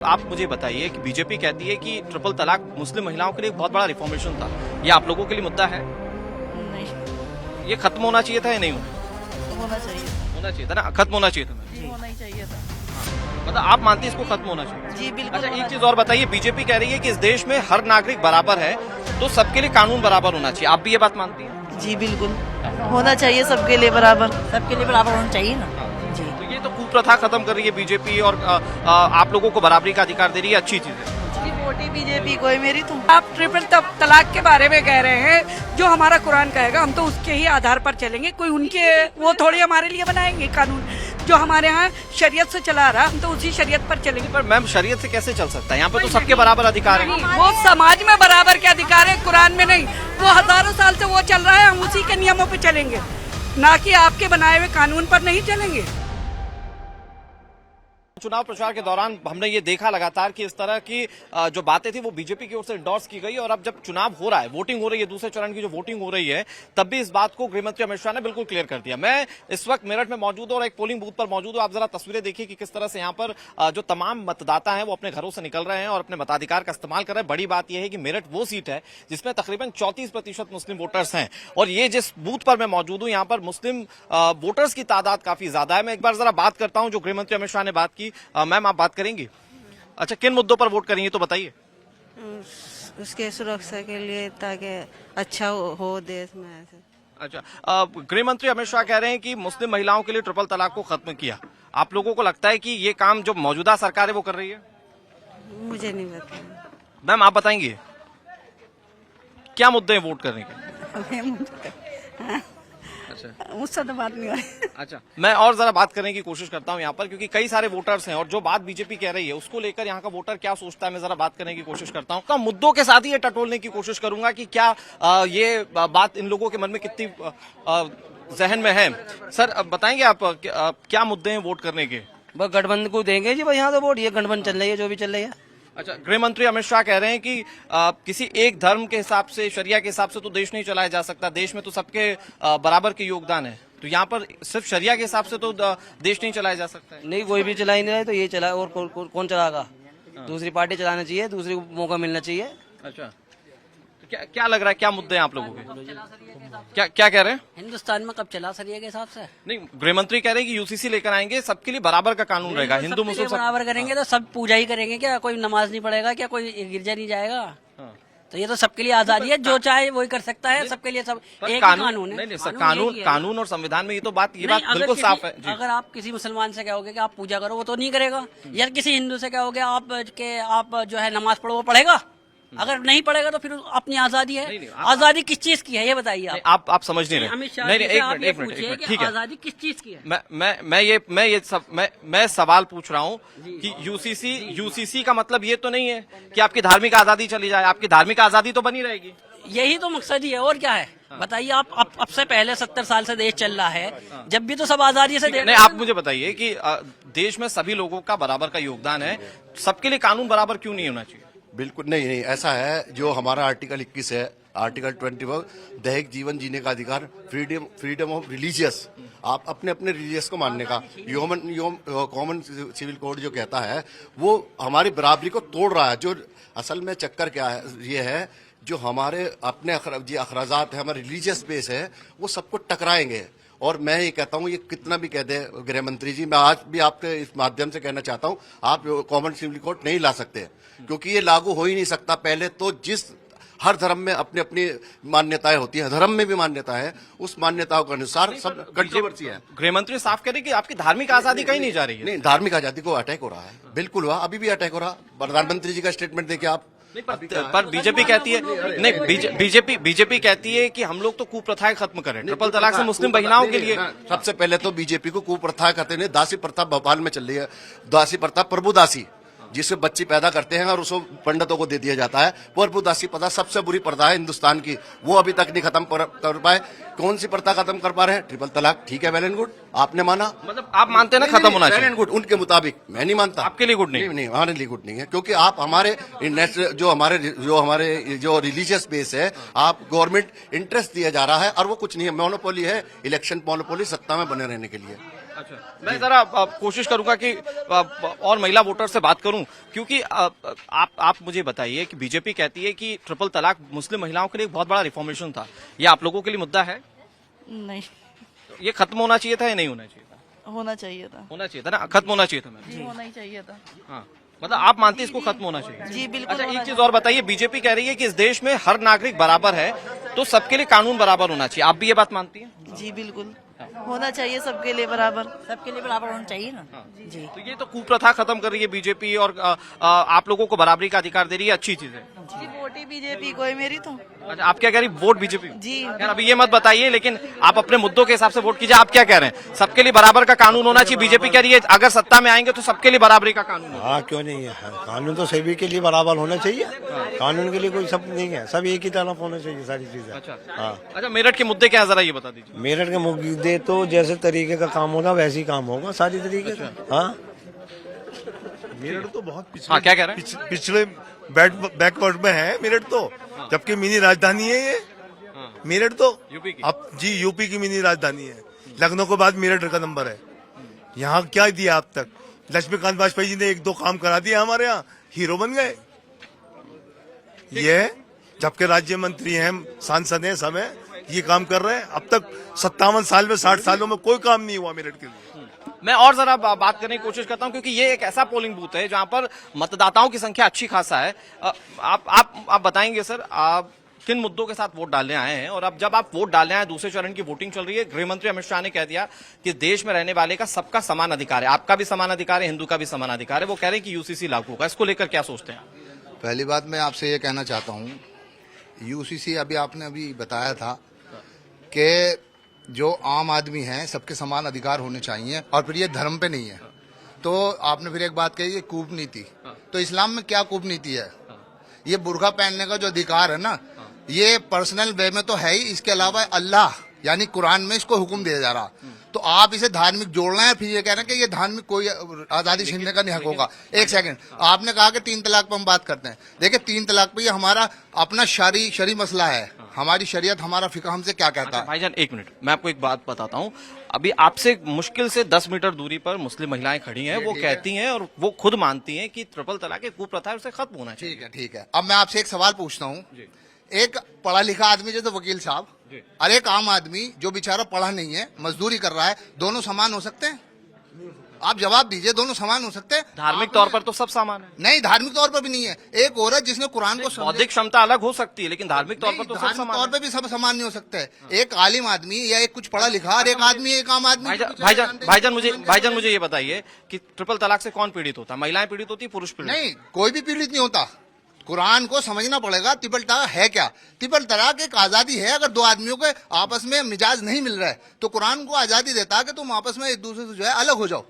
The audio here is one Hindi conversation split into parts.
आप मुझे बताइए कि बीजेपी कहती है कि ट्रिपल तलाक मुस्लिम महिलाओं के लिए एक बहुत बड़ा रिफॉर्मेशन था। ये आप लोगों के लिए मुद्दा है? नहीं, ये खत्म होना चाहिए था या नहीं होना चाहिए। होना चाहिए था ना, खत्म होना चाहिए था। जी, होना ही चाहिए था। मतलब आप मानती हैं इसको खत्म होना चाहिए? जी बिल्कुल। अच्छा, होना एक चीज और बताइए, बीजेपी कह रही है कि इस देश में हर नागरिक बराबर है, तो सबके लिए कानून बराबर होना चाहिए। आप भी ये बात मानती हैं? जी बिल्कुल, होना चाहिए सबके लिए बराबर। सबके लिए बराबर होना चाहिए ना। जी, तो ये तो कुप्रथा खत्म कर रही है बीजेपी और आप लोगों को बराबरी का अधिकार दे रही है, अच्छी चीज है। वोट ही बीजेपी को है मेरी तो। आप ट्रिपल तलाक के बारे में कह रहे हैं, जो हमारा कुरान कहेगा हम तो उसके ही आधार पर चलेंगे। कोई उनके वो थोड़ी हमारे लिए बनाएंगे कानून। जो हमारे यहाँ शरीयत से चला रहा हम तो उसी शरीयत पर चलेंगे। पर मैम, शरीयत से कैसे चल सकता है? यहाँ पे तो सबके बराबर अधिकार है। वो समाज में बराबर के अधिकार है, कुरान में नहीं। वो हजारों साल से वो चल रहा है, हम उसी के नियमों पे चलेंगे, ना कि आपके बनाए हुए कानून पर नहीं चलेंगे। चुनाव प्रचार के दौरान हमने ये देखा लगातार कि इस तरह की जो बातें थी वो बीजेपी की ओर से इंडोर्स की गई, और अब जब चुनाव हो रहा है, वोटिंग हो रही है, दूसरे चरण की जो वोटिंग हो रही है, तब भी इस बात को गृहमंत्री अमित शाह ने बिल्कुल क्लियर कर दिया। मैं इस वक्त मेरठ में मौजूद हूं और एक पोलिंग बूथ पर मौजूद हूं। आप जरा तस्वीरें देखिए कि किस तरह से यहाँ पर जो तमाम मतदाता हैं वो अपने घरों से निकल रहे हैं और अपने मताधिकार का इस्तेमाल कर रहे हैं। बड़ी बात यह है कि मेरठ वो सीट है जिसमें तकरीबन 34% मुस्लिम वोटर्स हैं, और ये जिस बूथ पर मैं मौजूद हूं यहाँ पर मुस्लिम वोटर्स की तादाद काफी ज्यादा है। मैं एक बार जरा बात करता हूं जो गृहमंत्री अमित शाह ने बात की। मैम, आप बात करेंगी? अच्छा, किन मुद्दों पर वोट करेंगे तो बताइए। उसके सुरक्षा के लिए, ताकि अच्छा हो देश में ऐसे। अच्छा, गृह मंत्री अमित शाह कह रहे हैं कि मुस्लिम महिलाओं के लिए ट्रिपल तलाक को खत्म किया। आप लोगों को लगता है कि ये काम जो मौजूदा सरकार है वो कर रही है? मुझे नहीं पता। मैम, आप बताएंगे क्या मुद्दे हैं वोट करने के? अच्छा, मुझसे तो बात नहीं हो रही। अच्छा, मैं और जरा बात करने की कोशिश करता हूं यहाँ पर, क्योंकि कई सारे वोटर्स हैं और जो बात बीजेपी कह रही है उसको लेकर यहाँ का वोटर क्या सोचता है, मैं जरा बात करने की कोशिश करता हूं। तो मुद्दों के साथ ही ये टटोलने की कोशिश करूंगा कि क्या ये बात इन लोगों के मन में कितनी जहन में है। सर, अब बताएंगे आप क्या मुद्दे हैं वोट करने के? बस गठबंधन को देंगे जी, भाई यहाँ तो वोट ये गठबंधन चल रही है, जो भी चल रही है। अच्छा, गृह मंत्री अमित शाह कह रहे हैं कि किसी एक धर्म के हिसाब से, शरिया के हिसाब से तो देश नहीं चलाया जा सकता, देश में तो सबके बराबर के योगदान है, तो यहाँ पर सिर्फ शरिया के हिसाब से तो देश नहीं चलाया जा सकता है। नहीं, कोई भी चला ही नहीं रहा, तो ये चला और कौन चलाएगा? दूसरी पार्टी चलाना चाहिए, दूसरी को मौका मिलना चाहिए। अच्छा, तो क्या लग रहा है, क्या मुद्दे हैं आप लोगों के? क्या कह रहे हैं? हिंदुस्तान में कब चला सर ये के हिसाब से? नहीं, गृहमंत्री कह रहे हैं कि यूसीसी लेकर आएंगे, सबके लिए बराबर का कानून रहेगा, हिंदू मुस्लिम सब बराबर करेंगे तो सब पूजा ही करेंगे क्या? कोई नमाज नहीं पढ़ेगा क्या? कोई गिरजा नहीं जाएगा? तो ये तो सबके लिए आजादी है, जो चाहे वही कर सकता है, सबके लिए सब एक ही कानून है। नहीं, कानून और संविधान में ये तो बात बिल्कुल साफ है जी। अगर आप किसी मुसलमान से कहोगे कि आप पूजा करो, वो तो नहीं करेगा। या किसी हिंदू से कहोगे आप जो है नमाज पढ़ो, वो पढ़ेगा? अगर नहीं पढ़ेगा तो फिर अपनी आजादी है। आजादी किस चीज की है ये बताइए आप समझ नहीं रहे। अमित शाह नहीं, जी से एक आप मिनट, ये एक मिनट, पूछिए कि ठीक है। आजादी किस चीज की है? मैं सवाल पूछ रहा हूँ कि यूसीसी का मतलब ये तो नहीं है कि आपकी धार्मिक आजादी चली जाए, आपकी धार्मिक आजादी तो बनी रहेगी। यही तो मकसद ही है, और क्या है बताइए। आप अब से पहले 70 साल से देश चल रहा है, जब भी तो सब आजादी से नहीं, आप मुझे बताइए कि देश में सभी लोगों का बराबर का योगदान है, सबके लिए कानून बराबर क्यों नहीं होना चाहिए? बिल्कुल नहीं, ऐसा है। जो हमारा आर्टिकल 21 है, आर्टिकल 21, दैहिक जीवन जीने का अधिकार, फ्रीडम ऑफ रिलीजियस, आप अपने अपने रिलीजियस को मानने का, कॉमन सिविल कोड जो कहता है, वो हमारी बराबरी को तोड़ रहा है। जो असल में चक्कर क्या है, ये है जो हमारे अपने अखराजात है, हमारे रिलीजियस बेस है, वो सबको टकराएंगे। और मैं ये कहता हूँ, ये कितना भी कह दे गृह मंत्री जी, मैं आज भी आपके इस माध्यम से कहना चाहता हूँ, आप कॉमन सिविल कोड नहीं ला सकते, क्योंकि ये लागू हो ही नहीं सकता। पहले तो जिस हर धर्म में अपनी अपनी मान्यताएं होती है, धर्म में भी मान्यता है, उस मान्यताओं के अनुसार सब कंट्रोवर्सी है। गृहमंत्री साफ कह रहे कि आपकी धार्मिक आजादी कहीं नहीं जा रही है। नहीं, धार्मिक आजादी को अटैक हो रहा है, बिल्कुल हुआ, अभी भी अटैक हो रहा। प्रधानमंत्री जी का स्टेटमेंट देखिए आप। पर बीजेपी कहती है, नहीं, बीजेपी कहती है कि हम लोग तो कुप्रथाएं खत्म करें, ट्रिपल तलाक से मुस्लिम महिलाओं के लिए। सबसे पहले तो बीजेपी को कुप्रथा कहते हैं। दासी प्रथा भोपाल में चल रही है, दासी प्रथा, प्रभुदासी, जिसमें बच्ची पैदा करते हैं और उसको पंडितों को दे दिया जाता है। प्रभुदासी प्रथा सबसे बुरी प्रथा है हिंदुस्तान की, वो अभी तक नहीं खत्म कर पाए। कौन सी प्रथा खत्म कर पा रहे हैं? ट्रिपल तलाक। ठीक है, वेल एंड गुड, आपने माना, मतलब आप मानते हैं ना खत्म होना चाहिए? वेल एंड गुड, उनके मुताबिक। मैं नहीं मानता। आपके लिए गुड नहीं? नहीं, हमारे लिए गुड नहीं है, क्योंकि आप हमारे जो रिलीजियस बेस है, आप गवर्नमेंट इंटरेस्ट दिया जा रहा है, और वो कुछ नहीं है, मोनोपोली है, इलेक्शन मोनोपोली, सत्ता में बने रहने के लिए। अच्छा, मैं जरा कोशिश करूंगा कि और महिला वोटर से बात करूं, क्योंकि आप मुझे बताइए कि बीजेपी कहती है कि ट्रिपल तलाक मुस्लिम महिलाओं के लिए एक बहुत बड़ा रिफॉर्मेशन था। ये आप लोगों के लिए मुद्दा है? नहीं, ये खत्म होना चाहिए था या नहीं होना चाहिए था? होना चाहिए था। होना चाहिए था ना, खत्म होना चाहिए था मैम। जी, होना ही चाहिए था। हाँ, मतलब आप मानते हैं इसको खत्म होना चाहिए? जी बिल्कुल। अच्छा, होना एक चीज और बताइए, बीजेपी कह रही है कि इस देश में हर नागरिक बराबर है, तो सबके लिए कानून बराबर होना चाहिए। आप भी ये बात मानती हैं? जी बिल्कुल, होना चाहिए सबके लिए बराबर। सबके लिए बराबर होना चाहिए ना। जी तो ये तो कुप्रथा खत्म कर रही है बीजेपी और आप लोगों को बराबरी का अधिकार दे रही है, अच्छी चीज है। जी, वोट ही बीजेपी को है मेरी तो। अच्छा, आप क्या कह रही, वोट बीजेपी? जी। यार अभी ये मत बताइए, लेकिन आप अपने मुद्दों के हिसाब से वोट कीजिए। आप क्या कह रहे हैं? सबके लिए बराबर का कानून होना चाहिए, बीजेपी कह रही है अगर सत्ता में आएंगे तो सबके लिए बराबरी का कानून होगा। हाँ, क्यों नहीं है? कानून तो सभी के लिए बराबर होना चाहिए। कानून के लिए कोई सब नहीं है, सब एक ही तरफ होना चाहिए सारी चीजें। अच्छा हाँ, अच्छा, मेरठ के मुद्दे क्या है, जरा ये बता दीजिए। मेरठ के मुद्दे तो जैसे तरीके का काम होगा वैसे ही काम होगा, सारी तरीके का। हाँ, मेरठ तो बहुत पिछड़े, हाँ, क्या कह रहे हैं? पिछड़े बैकवर्ड में है मेरठ तो, जबकि मिनी राजधानी है ये मेरठ तो। यूपी की? अब जी, यूपी की मिनी राजधानी है। लखनऊ के बाद मेरठ का नंबर है। यहाँ क्या दिया अब तक? लक्ष्मीकांत वाजपेयी जी ने 1-2 काम करा दिया हमारे यहाँ, हीरो बन गए ये। जबकि राज्य मंत्री हैं, सांसद हैं, सब हैं, ये काम कर रहे हैं। अब तक 57 साल में, 60 सालों में कोई काम नहीं हुआ मेरठ के लिए। मैं और जरा बात करने की कोशिश करता हूं, क्योंकि ये एक ऐसा पोलिंग बूथ है जहां पर मतदाताओं की संख्या अच्छी खासा है। आप बताएंगे सर, आप किन मुद्दों के साथ वोट डालने आए हैं? और अब जब आप वोट डालने आए, दूसरे चरण की वोटिंग चल रही है, गृह मंत्री अमित शाह ने कह दिया कि देश में रहने वाले का सबका समान अधिकार है, आपका भी समान अधिकार है, हिंदू का भी समान अधिकार है। वो कह रहे हैं कि यूसीसी लागू होगा, इसको लेकर क्या सोचते हैं? पहली बात मैं आपसे ये कहना चाहता हूँ, यूसीसी आपने अभी बताया था कि जो आम आदमी है सबके समान अधिकार होने चाहिए, और फिर ये धर्म पे नहीं है। तो आपने फिर एक बात कही, ये कूटनीति। तो इस्लाम में क्या कूटनीति है? ये बुर्का पहनने का जो अधिकार है ना, ये पर्सनल वे में तो है ही, इसके अलावा अल्लाह यानी कुरान में इसको हुक्म दिया जा रहा। तो आप इसे धार्मिक जोड़ना है, फिर ये कह रहे हैं कि ये धार्मिक कोई आजादी छीनने का नहीं हक होगा। एक सेकंड, आपने कहा कि 3 तलाक पर हम बात करते हैं। देखिए, 3 तलाक पे ये हमारा अपना शरी मसला है। हमारी शरीयत, हमारा फिक़ह हमसे क्या कहता है। भाईजान एक मिनट, मैं आपको एक बात बताता हूँ। अभी आपसे मुश्किल से 10 मीटर दूरी पर मुस्लिम महिलाएं खड़ी हैं, वो कहती हैं और वो खुद मानती हैं कि ट्रिपल तलाक एक कुप्रथा है, उसे खत्म होना चाहिए। ठीक है। अब मैं आपसे एक सवाल पूछता हूँ। एक पढ़ा लिखा आदमी जैसे वकील साहब और एक आम आदमी जो बेचारा पढ़ा नहीं है, मजदूरी कर रहा है, दोनों समान हो सकते हैं? आप जवाब दीजिए, दोनों समान हो सकते हैं? धार्मिक तौर पर तो सब समान है। नहीं, धार्मिक तौर पर भी नहीं है। एक औरत जिसने कुरान को बौद्धिक क्षमता अलग हो सकती है, लेकिन धार्मिक तौर पर तो सब धार्मिक समान तौर है। पर भी सब समान नहीं हो सकते। एक आलिम आदमी या एक कुछ पढ़ा लिखा और एक आदमी, एक आम आदमी। भाईजान मुझे ये बताइए कि ट्रिपल तलाक से कौन पीड़ित होता है? महिलाएं पीड़ित होती है, पुरुष पीड़ित? नहीं, कोई भी पीड़ित नहीं होता। कुरान को समझना पड़ेगा। ट्रिपल तलाक है क्या? ट्रिपल तलाक एक आजादी है। अगर 2 आदमियों के आपस में मिजाज नहीं मिल रहा है तो कुरान को आजादी देता है कि तुम आपस में एक दूसरे से जो है अलग हो जाओ,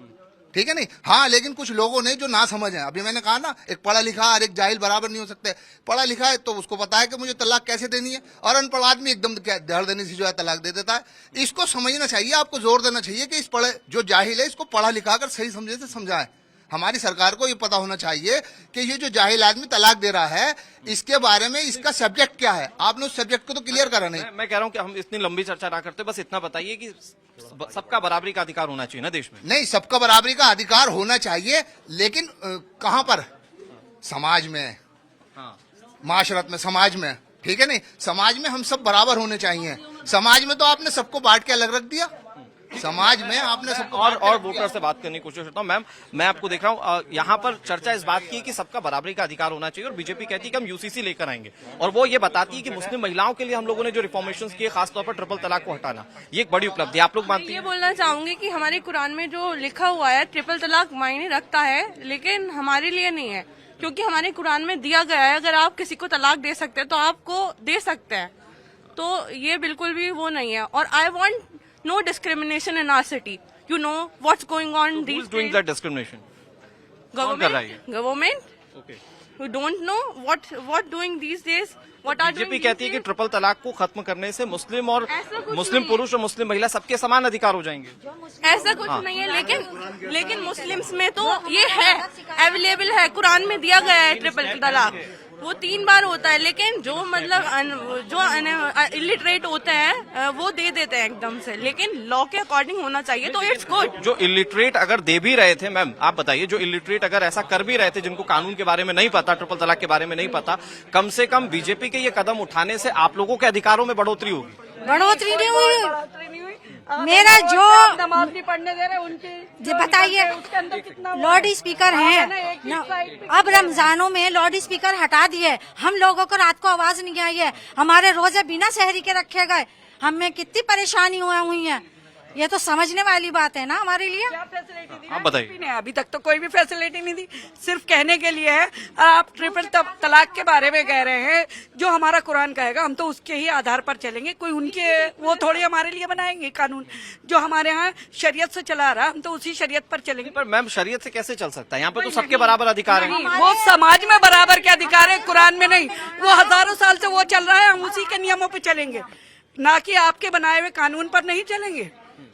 ठीक है नहीं? हाँ, लेकिन कुछ लोगों ने जो ना समझ है, अभी मैंने कहा ना, एक पढ़ा लिखा और एक जाहिल बराबर नहीं हो सकते। पढ़ा लिखा है तो उसको पता है कि मुझे तलाक कैसे देनी है, और अनपढ़ आदमी एकदम धड़ देने से जो है तलाक दे देता है। इसको समझना चाहिए, आपको जोर देना चाहिए कि इस पढ़े जो जाहिल है इसको पढ़ा लिखा कर सही समझे से समझाएं। हमारी सरकार को ये पता होना चाहिए कि ये जो जाहिल आदमी तलाक दे रहा है, इसके बारे में इसका सब्जेक्ट क्या है। आपने उस सब्जेक्ट को तो क्लियर करा नहीं। मैं कह रहा हूं कि हम इतनी लंबी चर्चा ना करते, बस इतना बताइए कि सबका बराबरी का अधिकार होना चाहिए ना देश में? नहीं, सबका बराबरी का अधिकार होना चाहिए, लेकिन कहां पर? समाज में, माशरत में, समाज में, ठीक है नहीं? समाज में हम सब बराबर होने चाहिए। समाज में तो आपने सबको बांट के अलग रख दिया। समाज में आपने सबको और वोटर से बात करने की कोशिश करता हूं। मैम, मैं आपको देख रहा हूं, यहाँ पर चर्चा इस बात की है कि सबका बराबरी का अधिकार होना चाहिए, और बीजेपी कहती है कि हम यूसीसी लेकर आएंगे, और वो ये बताती है कि मुस्लिम महिलाओं के लिए हम लोगों ने जो रिफॉर्मेशंस किए, खासतौर पर ट्रिपल तलाक को हटाना, ये एक बड़ी उपलब्धि। आप लोग मानती ये हैं? बोलना चाहूंगी कि हमारे कुरान में जो लिखा हुआ है, ट्रिपल तलाक मायने रखता है, लेकिन हमारे लिए नहीं है, क्योंकि हमारे कुरान में दिया गया है अगर आप किसी को तलाक दे सकते हैं तो आपको दे सकते हैं। तो ये बिल्कुल भी वो नहीं है। और I want no discrimination in our city. You know what's going on Who these is doing days? that discrimination? कौन कर रहा है ये? Government. Okay. You don't know what doing these days. What are BJP doing कहती है these कि days? ट्रिपल तलाक को खत्म करने से मुस्लिम और ऐसा कुछ मुस्लिम नहीं पुरुष और मुस्लिम महिला सबके समान अधिकार हो जाएंगे। ऐसा कुछ नहीं है, लेकिन मुस्लिम्स में तो ये है, अवेलेबल है, कुरान में दिया गया है ट्रिपल तलाक। वो 3 बार होता है, लेकिन जो मतलब जो इलिटरेट होते हैं वो दे देते हैं एकदम से, लेकिन लॉ के अकॉर्डिंग होना चाहिए, तो इट्स गुड। जो इलिटरेट अगर दे भी रहे थे, मैम आप बताइए, जो इलिटरेट अगर ऐसा कर भी रहे थे, जिनको कानून के बारे में नहीं पता, ट्रिपल तलाक के बारे में नहीं पता, कम से कम बीजेपी के ये कदम उठाने से आप लोगों के अधिकारों में बढ़ोतरी होगी। बढ़ोतरी नहीं हुई। मेरा जो नमाज नहीं पढ़ने दे रहे उनके, जी बताइए, लॉर्ड स्पीकर हैं, अब रमजानों में लॉर्ड स्पीकर हटा दिए, हम लोगों को रात को आवाज नहीं आई है, हमारे रोजे बिना शहरी के रखे गए, हमें कितनी परेशानी हुई है, ये तो समझने वाली बात है ना हमारे लिए। क्या फैसिलिटी दी आप बताइए। अभी तक तो कोई भी फैसिलिटी नहीं दी, सिर्फ कहने के लिए है। आप ट्रिपल तलाक के बारे में कह रहे हैं, जो हमारा कुरान कहेगा हम तो उसके ही आधार पर चलेंगे, कोई उनके वो थोड़ी हमारे लिए बनाएंगे कानून। जो हमारे यहाँ शरीयत से चला रहा हम तो उसी शरीयत पर चलेंगे। पर मैम शरीयत से कैसे चल सकता है? यहाँ पे तो सबके बराबर अधिकार है। वो समाज में बराबर के अधिकार है, कुरान में नहीं। वो हजारों साल से वो चल रहा है, हम उसी के नियमों पे चलेंगे, ना कि आपके बनाए हुए कानून पर नहीं चलेंगे।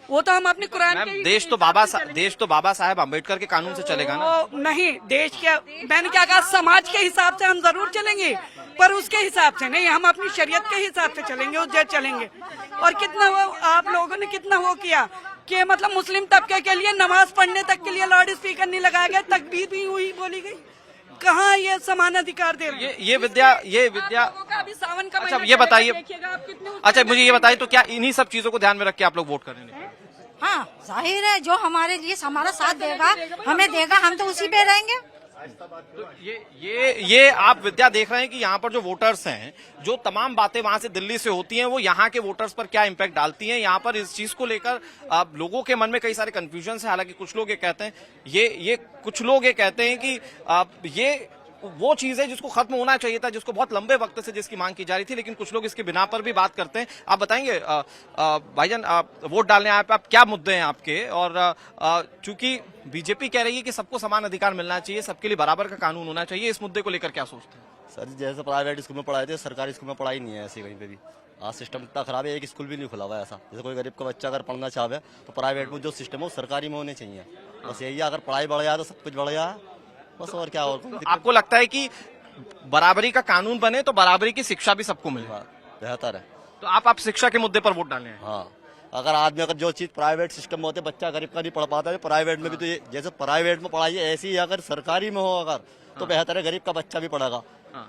वो तो हम अपने कुरान के देश तो बाबा साहेब अम्बेडकर के कानून से चलेगा ना। वो नहीं, देश के, मैंने क्या कहा, समाज के हिसाब से हम जरूर चलेंगे, पर उसके हिसाब से नहीं, हम अपनी शरीयत के हिसाब से चलेंगे, उस जज चलेंगे। और कितना वो आप लोगों ने कितना वो किया कि मतलब मुस्लिम तबके के लिए नमाज पढ़ने तक के लिए लाउड स्पीकर नहीं लगाया गया, तकबीर भी हुई बोली गई। कहाँ ये समान अधिकार दे रहे हैं? ये विद्या अभी सावन का अच्छा महीना ये बताइए, देखिएगा आप कितने। अच्छा मुझे ये बताइए, तो क्या इन्हीं सब चीजों को ध्यान में रख के आप लोग वोट करेंगे? हाँ जाहिर है, जो हमारे लिए हमारा साथ देगा, हमें देगा, हम तो उसी पे रहेंगे। तो ये आप विद्या देख रहे हैं कि यहाँ पर जो वोटर्स हैं, जो तमाम बातें वहां से दिल्ली से होती हैं, वो यहाँ के वोटर्स पर क्या इम्पैक्ट डालती हैं। यहाँ पर इस चीज को लेकर लोगों के मन में कई सारे कंफ्यूजन है। हालांकि कुछ लोग ये कहते हैं, कुछ लोग ये कहते हैं कि ये वो चीज है जिसको खत्म होना चाहिए था, जिसको बहुत लंबे वक्त से जिसकी मांग की जा रही थी, लेकिन कुछ लोग इसके बिना पर भी बात करते हैं। आप बताएंगे भाईजान, वोट डालने आए आप क्या मुद्दे हैं आपके? और चूंकि बीजेपी कह रही है कि सबको समान अधिकार मिलना चाहिए, सबके लिए बराबर का कानून होना चाहिए, इस मुद्दे को लेकर क्या सोचते हैं? सर जैसे प्राइवेट स्कूल में पढ़ाए थे, सरकारी स्कूल में पढ़ाई नहीं है ऐसी कहीं पे भी। आज सिस्टम इतना खराब है, एक स्कूल भी नहीं खुला हुआ है ऐसा। जैसे कोई गरीब का बच्चा अगर पढ़ना चाहे तो प्राइवेट में जो सिस्टम है वो सरकारी में होने चाहिए। बस यही है, अगर पढ़ाई बढ़ जाए तो सब कुछ बढ़ जाए, बस। और क्या? और आपको लगता है कि बराबरी का कानून बने तो बराबरी की शिक्षा भी सबको मिले? बेहतर है। तो आप शिक्षा के मुद्दे पर वोट डालने हैं? हाँ, अगर आदमी अगर जो चीज प्राइवेट सिस्टम में होते, बच्चा गरीब का नहीं पढ़ पाता है, प्राइवेट में भी तो ये जैसे प्राइवेट में पढ़ाई है ऐसी ही अगर सरकारी में हो अगर तो बेहतर है, गरीब का बच्चा भी पढ़ेगा।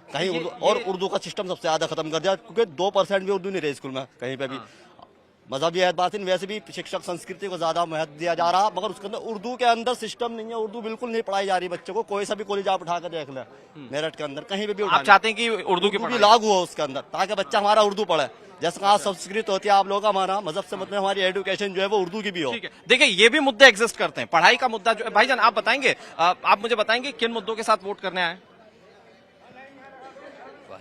कहीं उर्दू, और उर्दू का सिस्टम सबसे ज्यादा खत्म कर दिया, क्योंकि 2% भी उर्दू नहीं रही स्कूल में कहीं पे भी। मजहबी एतबार से वैसे भी शिक्षक संस्कृति को ज्यादा महत्व दिया जा रहा, मगर उसके अंदर उर्दू के अंदर सिस्टम नहीं है, उर्दू बिल्कुल नहीं पढ़ाई जा रही बच्चों को। कोई सा भी कॉलेज आप उठा कर देख ले, मेरठ के अंदर कहीं भी आप चाहते हैं कि उर्दू की भी लागू हो उसके अंदर, ताकि बच्चा हमारा उर्दू पढ़े। जैसे कहा संस्कृत होती है आप लोगों का, हमारा मजहब से मतलब हमारी एजुकेशन जो है वो उर्दू की भी हो। देखिए ये भी मुद्दे एग्जिस्ट करते हैं, पढ़ाई का मुद्दा जो। भाईजान आप बताएंगे, आप मुझे बताएंगे किन मुद्दों के साथ वोट करने आए?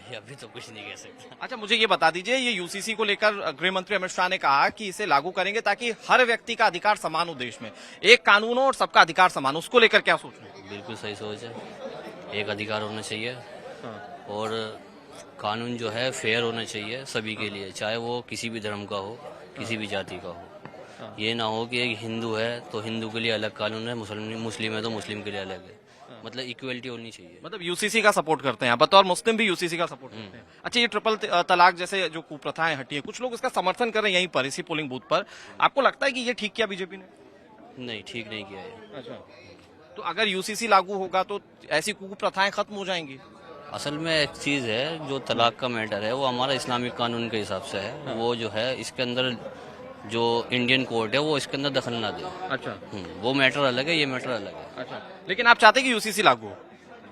अभी तो कुछ नहीं कह सकता। अच्छा मुझे ये बता दीजिए, ये यूसीसी को लेकर गृह मंत्री अमित शाह ने कहा कि इसे लागू करेंगे ताकि हर व्यक्ति का अधिकार समान हो देश में, एक कानून हो और सबका अधिकार समान हो, उसको लेकर क्या सोच रहे हैं? बिल्कुल सही सोच है, एक अधिकार होना चाहिए और कानून जो है फेयर होना चाहिए सभी के लिए, चाहे वो किसी भी धर्म का हो, किसी भी जाति का हो। ये ना हो कि एक हिंदू है तो हिंदू के लिए अलग कानून है, मुस्लिम है तो मुस्लिम के लिए अलग है। मतलब इक्वलिटी होनी चाहिए। मतलब यूसीसी का सपोर्ट करते हैं, बतौर मुस्लिम भी यूसीसी का सपोर्ट करते हैं। अच्छा ये ट्रिपल तलाक जैसे जो कुप्रथाएं हटी हैं, कुछ लोग इसका समर्थन कर रहे हैं यहीं पर, इसी पोलिंग बूथ पर। आपको लगता है कि ये ठीक किया बीजेपी ने? नहीं, ठीक नहीं किया है। अच्छा, तो अगर यूसीसी लागू होगा तो ऐसी कुप्रथाएं खत्म हो जाएंगी? असल में एक चीज है, जो तलाक का मैटर है वो हमारा इस्लामिक कानून के हिसाब से है। वो जो है इसके अंदर जो इंडियन कोर्ट है वो इसके अंदर दखल ना दे। अच्छा, वो मैटर अलग है, ये मैटर अलग है। अच्छा, लेकिन आप चाहते हैं कि यूसीसी लागू हो?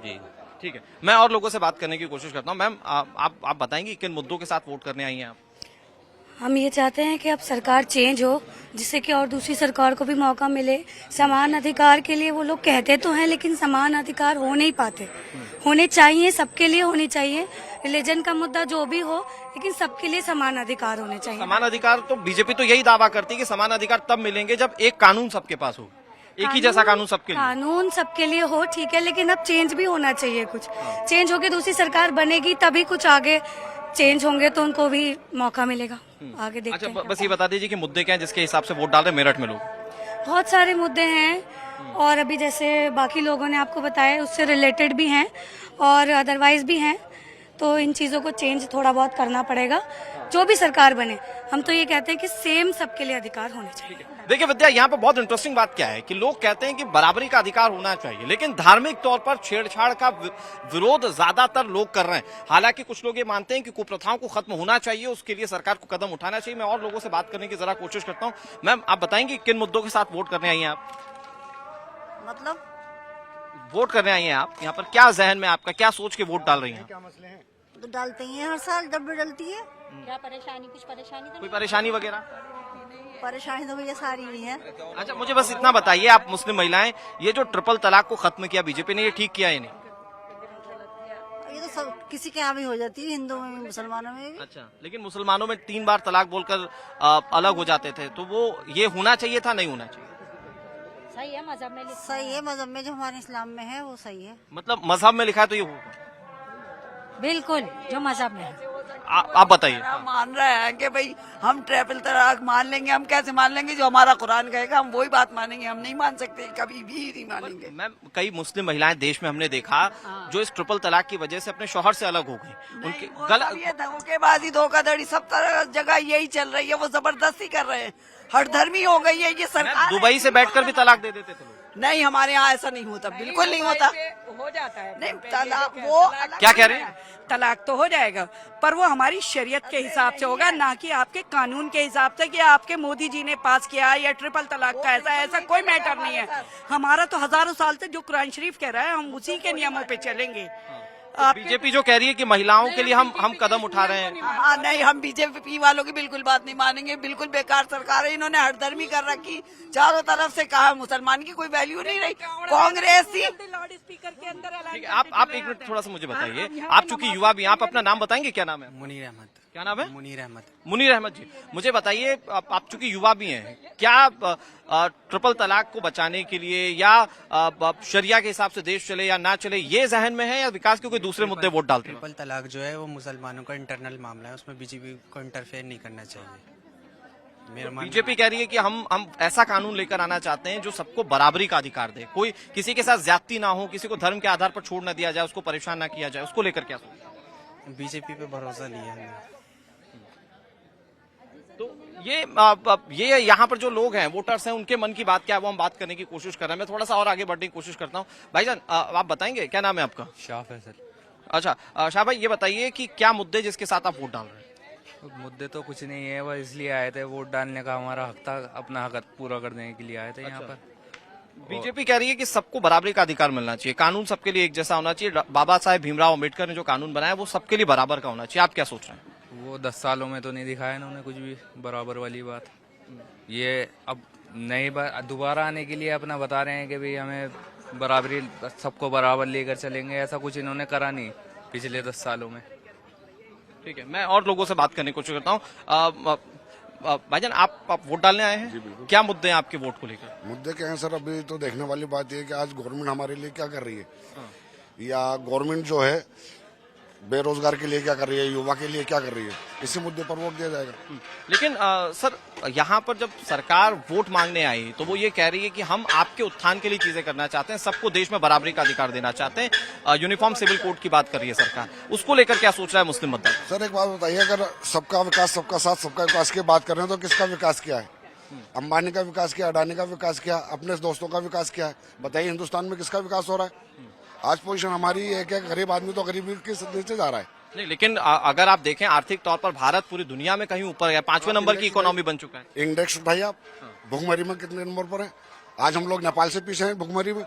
जी ठीक है, मैं और लोगों से बात करने की कोशिश करता हूँ। मैम आप बताएंगे किन मुद्दों के साथ वोट करने आई हैं आप? हम ये चाहते हैं कि अब सरकार चेंज हो, जिससे कि और दूसरी सरकार को भी मौका मिले। समान अधिकार के लिए वो लोग कहते तो हैं, लेकिन समान अधिकार हो नहीं पाते। होने चाहिए, सबके लिए होने चाहिए। रिलीजन का मुद्दा जो भी हो, लेकिन सबके लिए समान अधिकार होने चाहिए। समान अधिकार तो बीजेपी तो यही दावा करती है कि समान अधिकार तब मिलेंगे जब एक कानून सबके पास हो, एक ही जैसा कानून सबके लिए। कानून सबके लिए हो, ठीक है, लेकिन अब चेंज भी होना चाहिए। कुछ चेंज होके दूसरी सरकार बनेगी, तभी कुछ आगे चेंज होंगे तो उनको भी मौका मिलेगा। आगे देखते हैं। अच्छा बस ये बता दीजिए कि मुद्दे क्या हैं जिसके हिसाब से वोट डाल रहे हैं मेरठ में लोग? बहुत सारे मुद्दे हैं, और अभी जैसे बाकी लोगों ने आपको बताया उससे रिलेटेड भी हैं और अदरवाइज भी हैं। तो इन चीज़ों को चेंज थोड़ा बहुत करना पड़ेगा, जो भी सरकार बने। हम तो ये कहते हैं कि सेम सबके लिए अधिकार होने चाहिए। देखिए विद्या, यहाँ पे बहुत इंटरेस्टिंग बात क्या है कि लोग कहते हैं कि बराबरी का अधिकार होना चाहिए, लेकिन धार्मिक तौर पर छेड़छाड़ का विरोध ज्यादातर लोग कर रहे हैं। हालांकि कुछ लोग ये मानते हैं कि कुप्रथाओं को खत्म होना चाहिए, उसके लिए सरकार को कदम उठाना चाहिए। मैं और लोगों से बात करने की जरा कोशिश करता हूँ। मैम, आप बताएंगे किन मुद्दों के साथ वोट करने आई हैं आप? मतलब वोट करने आई हैं आप, यहाँ पर क्या जहन में आपका, क्या सोच के वोट डाल रही हैं? तो डालते ही हैं हर साल, जब भी डलती है। क्या परेशानी, कुछ परेशानी तो कोई परेशानी वगैरह? परेशानी तो भैया सारी नहीं है। अच्छा, मुझे बस इतना बताइए, आप मुस्लिम महिलाएं, ये जो ट्रिपल तलाक को खत्म किया बीजेपी ने, ये ठीक किया या नहीं? ये तो सब किसी के यहाँ भी हो जाती है, हिंदुओं में भी, मुसलमानों में भी। अच्छा, लेकिन मुसलमानों में 3 बार तलाक बोलकर अलग हो जाते थे, तो वो ये होना चाहिए था, नहीं होना चाहिए? सही है मजहब में, सही है मजहब में, जो हमारे इस्लाम में है वो सही है। मतलब मजहब में लिखा है तो ये होगा? बिल्कुल, जो मजहब में है। आप बताइए। मान रहे हैं कि भाई हम ट्रिपल तलाक मान लेंगे, हम कैसे मान लेंगे? जो हमारा कुरान कहेगा हम वही बात मानेंगे, हम नहीं मान सकते, कभी भी नहीं मानेंगे। मैम, कई मुस्लिम महिलाएं देश में हमने देखा जो इस ट्रिपल तलाक की वजह से अपने शौहर से अलग हो गई। उनके गलत धोखेबाजी, धोखाधड़ी सब तरह जगह यही चल रही है, वो जबरदस्ती कर रहे हैं, हठधर्मी हो गई है ये सरकार। दुबई से बैठकर भी तलाक दे देते थे लोग। नहीं, हमारे यहाँ ऐसा नहीं होता, बिल्कुल नहीं होता। हो जाता है नहीं तलाक, वो क्या कह रहे हैं? तलाक तो हो जाएगा, पर वो हमारी शरीयत के हिसाब से होगा, ना कि आपके कानून के हिसाब से कि आपके मोदी जी ने पास किया है या ट्रिपल तलाक का ऐसा कोई मैटर नहीं है। हमारा तो हजारों साल से जो कुरान शरीफ कह रहा है, हम उसी के नियमों पे चलेंगे। बीजेपी जो कह रही है कि महिलाओं के लिए हम कदम उठा रहे हैं। हाँ, नहीं, हम बीजेपी वालों की बिल्कुल बात नहीं मानेंगे, बिल्कुल बेकार सरकार है। इन्होंने हठधर्मी कर रखी, चारों तरफ से कहा, मुसलमान की कोई वैल्यू नहीं रही। कांग्रेस ही लाउड स्पीकर के अंदर। आप एक मिनट थोड़ा सा मुझे बताइए, आप चूंकि युवा भी, आप अपना नाम बताएंगे, क्या नाम है? मुनीर अहमद। क्या नाम है? मुनीर अहमद। मुनीर अहमद जी, मुझे बताइए, आप चूंकि युवा भी हैं, क्या ट्रिपल तलाक को बचाने के लिए या शरिया के हिसाब से देश चले या ना चले, ये जहन में है, या विकास के कोई दूसरे मुद्दे वोट डालते हैं? ट्रिपल तलाक जो है वो मुसलमानों का इंटरनल मामला है, उसमें बीजेपी को इंटरफेयर नहीं करना चाहिए। बीजेपी कह रही है कि हम ऐसा कानून लेकर आना चाहते हैं जो सबको बराबरी का अधिकार दे, कोई किसी के साथ ज्यादती ना हो, किसी को धर्म के आधार पर छोड़ ना दिया जाए, उसको परेशान ना किया जाए। उसको लेकर क्या सोचते हैं? बीजेपी पे भरोसा लिया है। तो ये यहाँ पर जो लोग हैं, वोटर्स हैं, उनके मन की बात क्या है, वो हम बात करने की कोशिश कर रहे हैं। मैं थोड़ा सा और आगे बढ़ने की कोशिश करता हूँ। भाईजान, आप बताएंगे क्या नाम है आपका? शाह फैसल। अच्छा, शाह भाई, ये बताइए कि क्या मुद्दे जिसके साथ आप वोट डाल रहे हैं? मुद्दे तो कुछ नहीं है, बस इसलिए आए थे, वोट डालने का हमारा हक था, अपना हक पूरा करने के लिए आए थे यहाँ पर। बीजेपी कह रही है कि सबको बराबरी का अधिकार मिलना चाहिए, कानून सबके लिए एक जैसा होना चाहिए। बाबा साहेब भीमराव अम्बेडकर ने जो कानून बनाया वो सबके लिए बराबर का होना चाहिए। आप क्या सोच रहे हैं? वो 10 सालों में तो नहीं दिखाया इन्होंने कुछ भी बराबर वाली बात। ये अब नई बार दोबारा आने के लिए अपना बता रहे हैं कि भाई हमें बराबरी, सबको बराबर लेकर चलेंगे, ऐसा कुछ इन्होंने करा नहीं पिछले 10 सालों में। ठीक है, मैं और लोगों से बात करने की कोशिश करता हूँ। भाईजान, आप वोट डालने आए हैं, क्या मुद्दे हैं आपके वोट को लेकर? मुद्दे क्या हैं सर, अभी तो देखने वाली बात यह है कि आज गवर्नमेंट हमारे लिए क्या कर रही है, या गवर्नमेंट जो है बेरोजगार के लिए क्या कर रही है, युवा के लिए क्या कर रही है, इसी मुद्दे पर वोट दिया जाएगा। लेकिन सर, यहाँ पर जब सरकार वोट मांगने आई तो वो ये कह रही है कि हम आपके उत्थान के लिए चीजें करना चाहते हैं, सबको देश में बराबरी का अधिकार देना चाहते हैं, यूनिफॉर्म सिविल कोड की बात कर रही है सरकार। उसको लेकर क्या सोच रहा है मुस्लिम मतदाता? सर एक बात बताइए, अगर सबका विकास, सबका साथ, सबका विकास की बात कर रहे हैं तो किसका विकास किया है? अंबानी का विकास किया, अडानी का विकास किया, अपने दोस्तों का विकास किया है? बताइए हिंदुस्तान में किसका विकास हो रहा है? आज पोजीशन हमारी एक है, गरीब आदमी तो गरीबी के नीचे जा रहा है। नहीं, लेकिन अगर आप देखें आर्थिक तौर पर भारत पूरी दुनिया में कहीं ऊपर है, 5वें नंबर की इकोनॉमी बन चुका है। इंडेक्स उठाइए आप, भुखमरी में कितने नंबर पर है? आज हम लोग नेपाल से पीछे हैं भुखमरी में।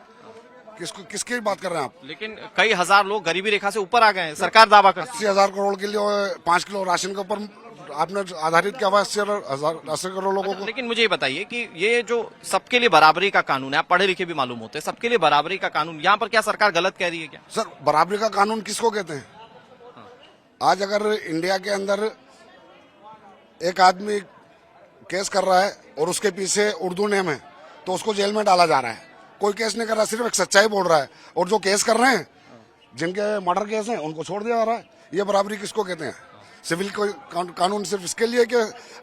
किसकी बात कर रहे हैं आप? लेकिन कई हजार लोग गरीबी रेखा से ऊपर आ गए हैं, सरकार दावा करती है। 80,000 करोड़ के लिए 5 किलो राशन के ऊपर आपने आधारित किया हुआ 80 करोड़ लोगों को। लेकिन मुझे ये बताइए कि ये जो सबके लिए बराबरी का कानून है, आप पढ़े लिखे भी मालूम होते हैं, सबके लिए बराबरी का कानून, यहाँ पर क्या सरकार गलत कह रही है क्या? सर, बराबरी का कानून किसको कहते हैं? आज अगर इंडिया के अंदर एक आदमी केस कर रहा है और उसके पीछे उर्दू नेम है तो उसको जेल में डाला जा रहा है। कोई केस नहीं कर रहा, सिर्फ एक सच्चाई बोल रहा है, और जो केस कर रहे हैं, जिनके मर्डर केस हैं, उनको छोड़ दिया जा रहा है। ये बराबरी किसको कहते हैं? सिविल कानून सिर्फ इसके लिए कि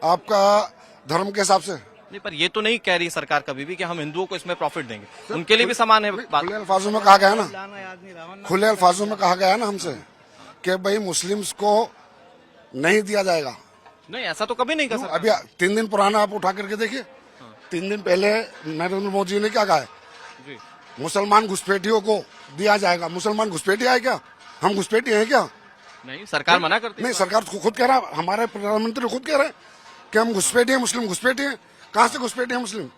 आपका धर्म के हिसाब से? नहीं, पर ये तो नहीं कह रही सरकार कभी भी कि हम हिंदुओं को इसमें प्रॉफिट देंगे, उनके लिए भी समान है। खुले अल्फाजों में कहा गया ना, खुले अल्फाजों में कहा गया ना हमसे कि भाई मुस्लिम्स को नहीं दिया जाएगा। नहीं, ऐसा तो कभी नहीं कर सकता। अभी 3 दिन पुराना आप उठा करके देखिए, 3 दिन पहले नरेंद्र मोदी ने क्या कहा है, जी। मुसलमान घुसपैठियों को दिया जाएगा। मुसलमान घुसपैठी है क्या? हम घुसपैठी हैं क्या? नहीं, सरकार मना करती है। नहीं, सरकार खुद कह रहा है, हमारे प्रधानमंत्री खुद कह रहे हैं कि हम घुसपैठी हैं, मुस्लिम घुसपैठी हैं। कहाँ से घुसपैठी है मुस्लिम?